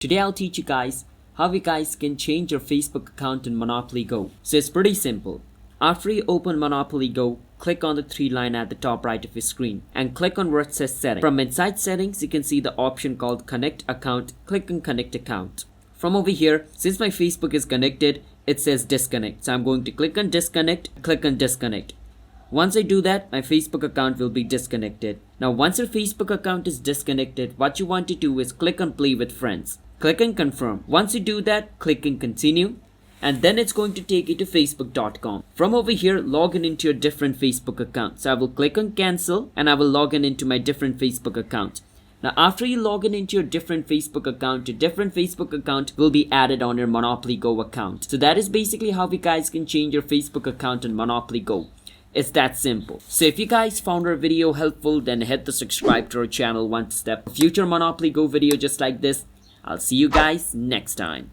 Today I'll teach you guys how you guys can change your Facebook account in Monopoly Go. So it's pretty simple. After you open Monopoly Go, click on the three line at the top right of your screen and click on where it says settings. From inside settings, you can see the option called connect account. Click on connect account. From over here, since my Facebook is connected, it says disconnect. So I'm going to click on disconnect, click on disconnect. Once I do that, my Facebook account will be disconnected. Now once your Facebook account is disconnected, what you want to do is click on play with friends. Click on confirm. Once you do that, click on continue. And then it's going to take you to facebook.com. From over here, log in into your different Facebook account. So I will click on cancel and I will log in into my different Facebook account. Now after you log in into your different Facebook account, your different Facebook account will be added on your Monopoly Go account. So that is basically how you guys can change your Facebook account in Monopoly Go. It's that simple. So if you guys found our video helpful, then hit the subscribe to our channel one step. For future Monopoly Go video just like this, I'll see you guys next time.